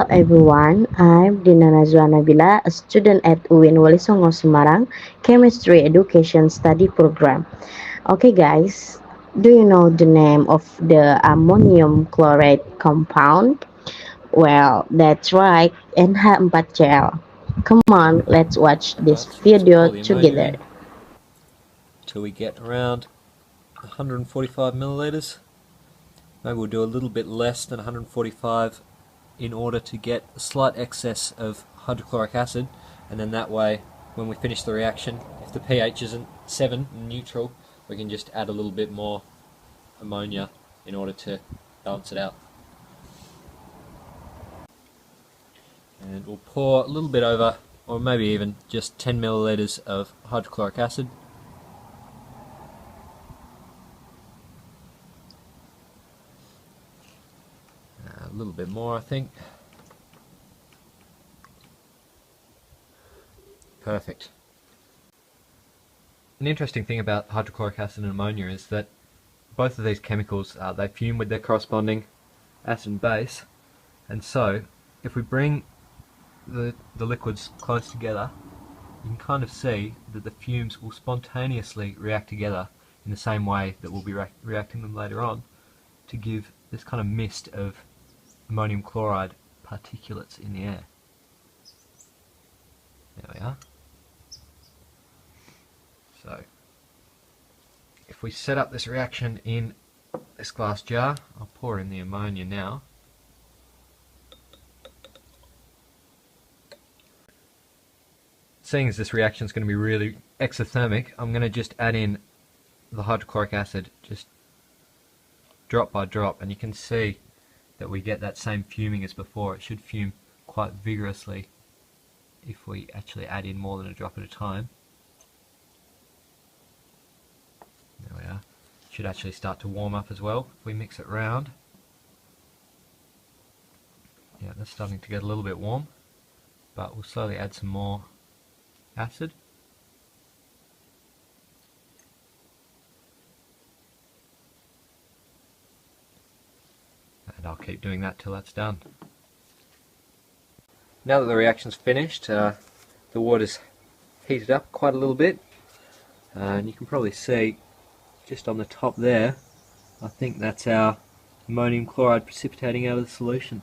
everyone, I'm Dina Najwa Nabila, a student at UIN Walisongo Semarang Chemistry Education Study Program. Okay guys, do you know the name of the ammonium chloride compound? Well, that's right, NH4Cl. Come on, let's watch this Right, so just video pour the ammonia together. in till we get around 145 milliliters. Maybe we'll do a little bit less than 145 in order to get a slight excess of hydrochloric acid, and then that way when we finish the reaction, if the pH isn't 7 neutral, we can just add a little bit more ammonia in order to balance it out. And we'll pour a little bit over, or maybe even just 10 milliliters of hydrochloric acid. A little bit more, I think. Perfect. An interesting thing about hydrochloric acid and ammonia is that both of these chemicals, they fume with their corresponding acid and base, and so if we bring the liquids close together, you can kind of see that the fumes will spontaneously react together in the same way that we'll be reacting them later on to give this kind of mist of ammonium chloride particulates in the air. There we are. So, if we set up this reaction in this glass jar, I'll pour in the ammonia now. Seeing as this reaction is going to be really exothermic, I'm going to just add in the hydrochloric acid, just drop by drop, and you can see that we get that same fuming as before. It should fume quite vigorously if we actually add in more than a drop at a time. There we are. It should actually start to warm up as well if we mix it round. Yeah, that's starting to get a little bit warm, but we'll slowly add some more acid. And I'll keep doing that till that's done. Now that the reaction's finished, the water's heated up quite a little bit, and you can probably see just on the top there, I think that's our ammonium chloride precipitating out of the solution.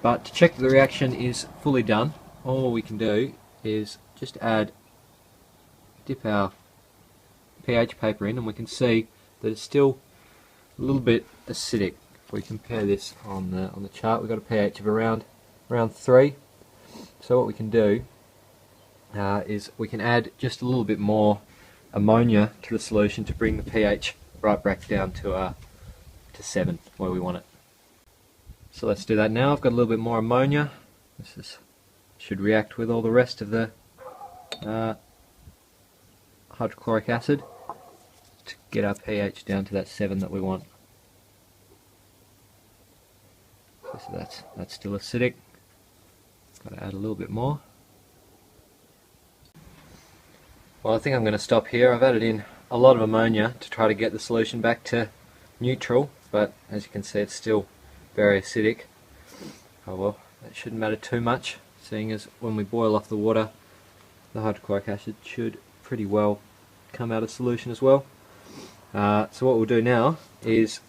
But to check that the reaction is fully done, all we can do is just dip our pH paper in, and we can see that it's still a little bit acidic. If we compare this on the chart, we've got a pH of around 3. So what we can do is we can add just a little bit more ammonia to the solution to bring the pH right back down to 7 where we want it. So let's do that now. I've got a little bit more ammonia. This should react with all the rest of the hydrochloric acid to get our pH down to that 7 that we want. So that's still acidic. Got to add a little bit more. Well, I think I'm going to stop here. I've added in a lot of ammonia to try to get the solution back to neutral, but as you can see it's still very acidic. Oh well, that shouldn't matter too much, seeing as when we boil off the water, the hydrochloric acid should pretty well come out of solution as well. So what we'll do now is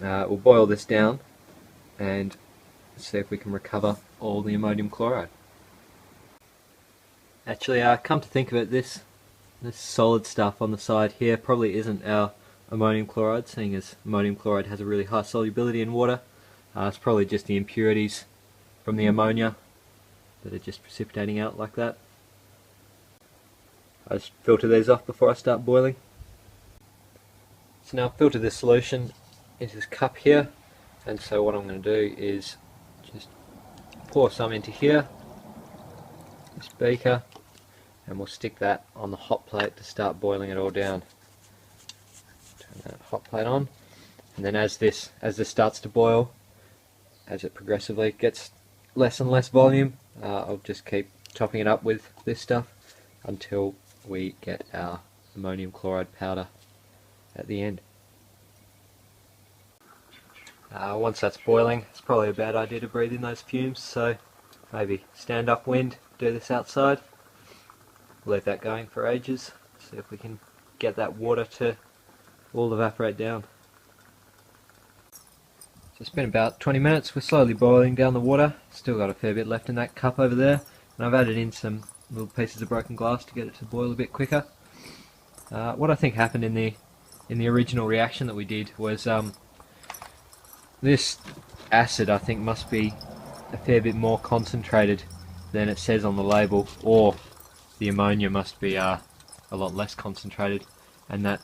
we'll boil this down and see if we can recover all the ammonium chloride. Actually, come to think of it, this solid stuff on the side here probably isn't our ammonium chloride, seeing as ammonium chloride has a really high solubility in water. It's probably just the impurities from the ammonia that are just precipitating out like that. I just filter these off before I start boiling. So now I've filtered this solution into this cup here, and so what I'm going to do is just pour some into here, this beaker, and we'll stick that on the hot plate to start boiling it all down. Turn that hot plate on, and then as this starts to boil, as it progressively gets less and less volume, I'll just keep topping it up with this stuff until we get our ammonium chloride powder at the end. Once that's boiling, it's probably a bad idea to breathe in those fumes, so maybe stand upwind, do this outside, leave that going for ages, see if we can get that water to all evaporate down. So it's been about 20 minutes, we're slowly boiling down the water, still got a fair bit left in that cup over there, and I've added in some little pieces of broken glass to get it to boil a bit quicker. What I think happened in the original reaction that we did was this acid, I think, must be a fair bit more concentrated than it says on the label, or the ammonia must be a lot less concentrated, and that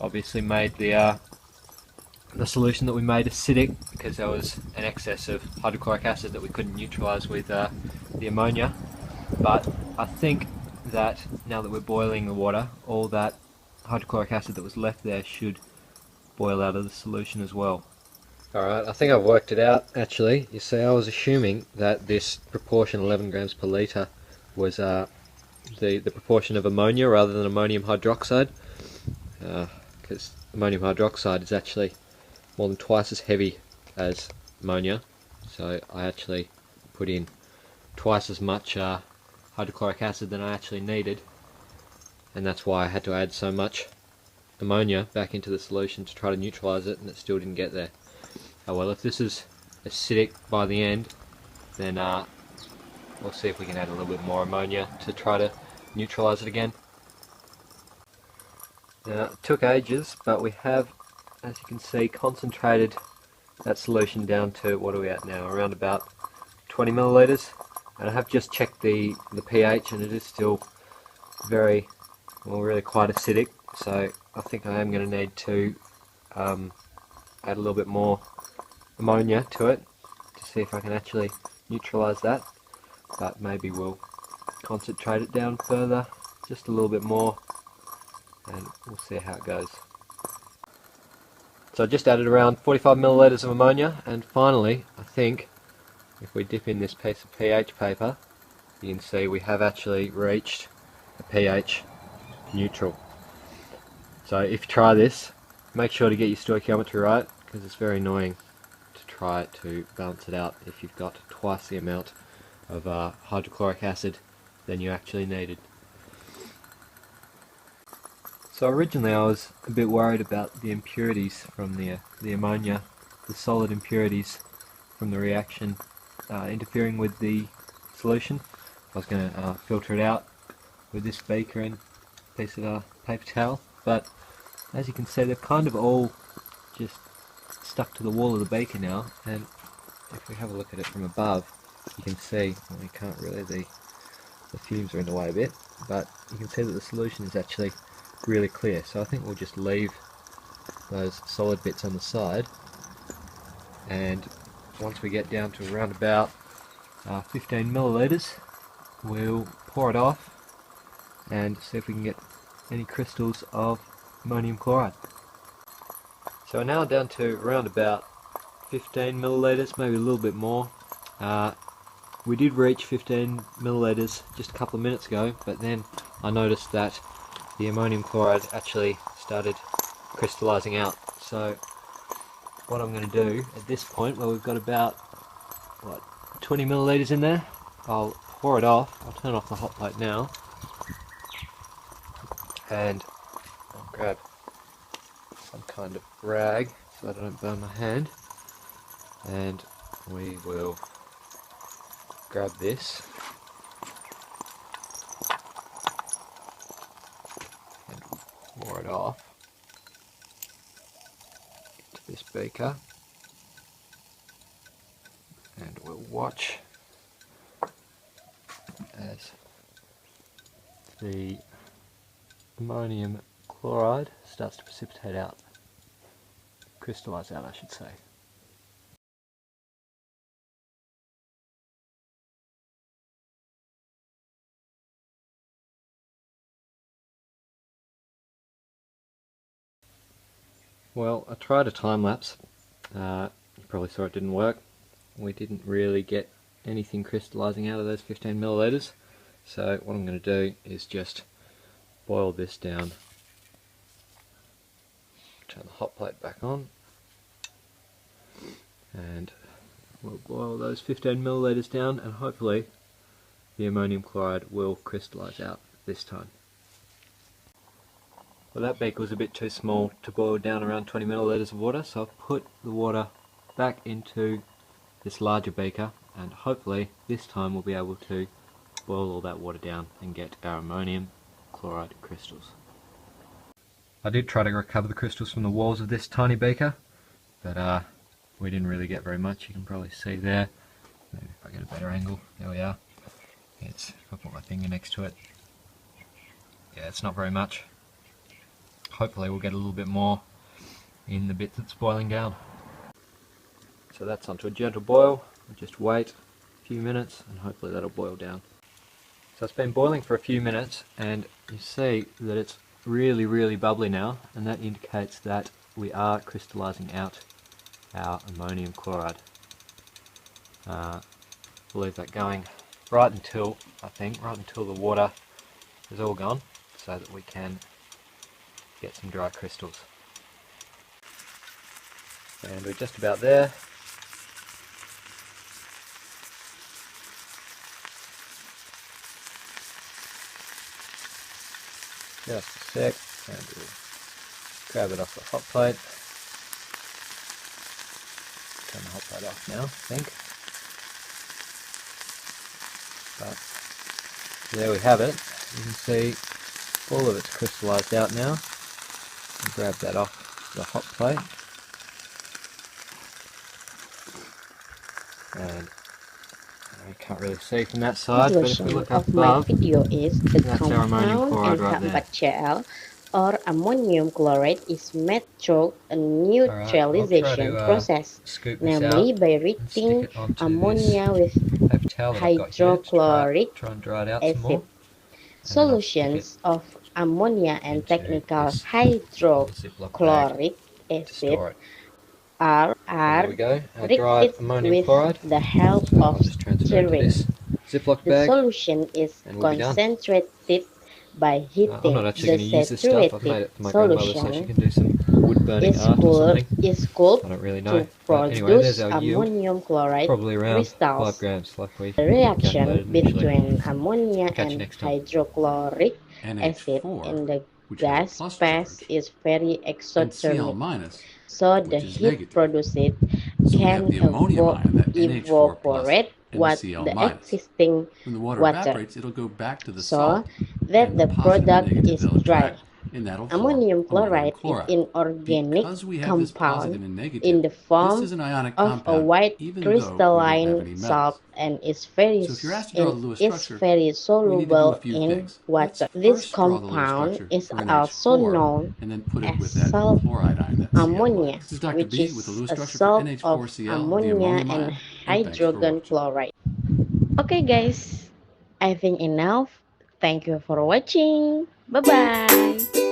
obviously made the solution that we made acidic because there was an excess of hydrochloric acid that we couldn't neutralise with the ammonia. But I think that now that we're boiling the water, all that hydrochloric acid that was left there should boil out of the solution as well. Alright, I think I've worked it out actually. You see, I was assuming that this proportion, 11 grams per litre, was the proportion of ammonia rather than ammonium hydroxide, because ammonium hydroxide is actually more than twice as heavy as ammonia, so I actually put in twice as much hydrochloric acid than I actually needed, and that's why I had to add so much ammonia back into the solution to try to neutralise it, and it still didn't get there. Oh well, if this is acidic by the end, then we'll see if we can add a little bit more ammonia to try to neutralise it again. Now, it took ages, but we have, as you can see, concentrated that solution down to, what are we at now, around about 20 millilitres, and I have just checked the pH, and it is still very, well, really quite acidic, so I think I am going to need to add a little bit more ammonia to it to see if I can actually neutralise that, but maybe we'll concentrate it down further, just a little bit more, and we'll see how it goes. So I just added around 45 millilitres of ammonia, and finally, I think, if we dip in this piece of pH paper, you can see we have actually reached a pH neutral. So if you try this, make sure to get your stoichiometry right, because it's very annoying to try to balance it out if you've got twice the amount of hydrochloric acid than you actually needed. So originally I was a bit worried about the impurities from the ammonia, the solid impurities from the reaction interfering with the solution. I was going to filter it out with this beaker and a piece of paper towel, but as you can see, they've kind of all just stuck to the wall of the beaker now, and if we have a look at it from above, you can see, well, you can't really, the fumes are in the way a bit, but you can see that the solution is actually really clear. So I think we'll just leave those solid bits on the side, and once we get down to around about 15 millilitres, we'll pour it off and see if we can get any crystals of ammonium chloride. So we're now down to around about 15 millilitres, maybe a little bit more. We did reach 15 millilitres just a couple of minutes ago, but then I noticed that the ammonium chloride actually started crystallising out. So what I'm going to do at this point, where we've got about, what, 20 millilitres in there, I'll pour it off. I'll turn off the hot plate now, and I'll grab some kind of rag so that I don't burn my hand, and we will grab this and pour it off into this beaker, and we'll watch as the ammonium chloride starts to precipitate out, crystallise out I should say. Well, I tried a time lapse. You probably saw it didn't work. We didn't really get anything crystallising out of those 15 millilitres. So what I'm going to do is just boil this down. Turn the hot plate back on. and we'll boil those 15 milliliters down, and hopefully the ammonium chloride will crystallize out this time. Well, that beaker was a bit too small to boil down around 20 milliliters of water, so I've put the water back into this larger beaker, and hopefully this time we'll be able to boil all that water down and get our ammonium chloride crystals. I did try to recover the crystals from the walls of this tiny beaker, but we didn't really get very much. You can probably see there. Maybe if I get a better angle. There we are. If I put my finger next to it. Yeah, it's not very much. Hopefully we'll get a little bit more in the bit that's boiling down. So that's onto a gentle boil. We'll just wait a few minutes and hopefully that'll boil down. So it's been boiling for a few minutes, and you see that it's really bubbly now, and that indicates that we are crystallizing out our ammonium chloride. We'll leave that going right until the water is all gone, so that we can get some dry crystals. And we're just about there. Just a sec, and we'll grab it off the hot plate. Turn the hot plate off now, I think. But there we have it. You can see all of it's crystallized out now. I'll grab that off the hot plate. And you can't really see from that side, but if we look up of my above, video is the that's our ammonium compound chloride right there. NH4Cl or ammonium chloride is made through a neutralization process, scoop this namely out by and stick reacting it onto ammonia with this paper towel that I've got here. hydrochloric Try and dry it out some more. acid. Solutions of ammonia and into technical this Ziploc bag hydrochloric to acid store it. are There we go, our dried reacted ammonium with chloride. the help So I'll of just transfer into stirring. this Ziploc The bag. solution is and we'll be done. concentrated by I'm heating. not actually The going to use this stuff. I've made saturated it for my grandmother so she solution can do some wood burning is art or something. cooled I don't really to know. But anyway, produce there's our yield. ammonium chloride Probably around 5 crystals. grams like we The reaction calculated initially. between ammonia Catch you and next time. hydrochloric acid NH4, in the which has a gas plus phase charge, is very and Cl-, exothermic, so the which is heat negative. produced So we can have the ammonium ion, that NH4 plus, evaporate and what the Cl the minus. existing When the water water, evaporates, it'll go back to the so salt, that and the positive and product negative is they'll dry. attract, and that'll form Ammonium chloride is chloride. an organic Because we have this positive compound and negative, in the this form is an ionic of a compound, white even though we don't have crystalline any metals. salt and is very So if you're asked to draw the Lewis structure, we need to do a soluble few in things. Let's water. This first draw the Lewis compound structure is for also NH4, known and then put it with as that salt chloride ion, that Cl ammonia, This is Dr. which B with the is Lewis a structure for salt of NH4Cl, the ammonia ammonium and ion, and thanks for hydrogen watching. chloride. Okay guys, I think enough. Thank you for watching. Bye bye.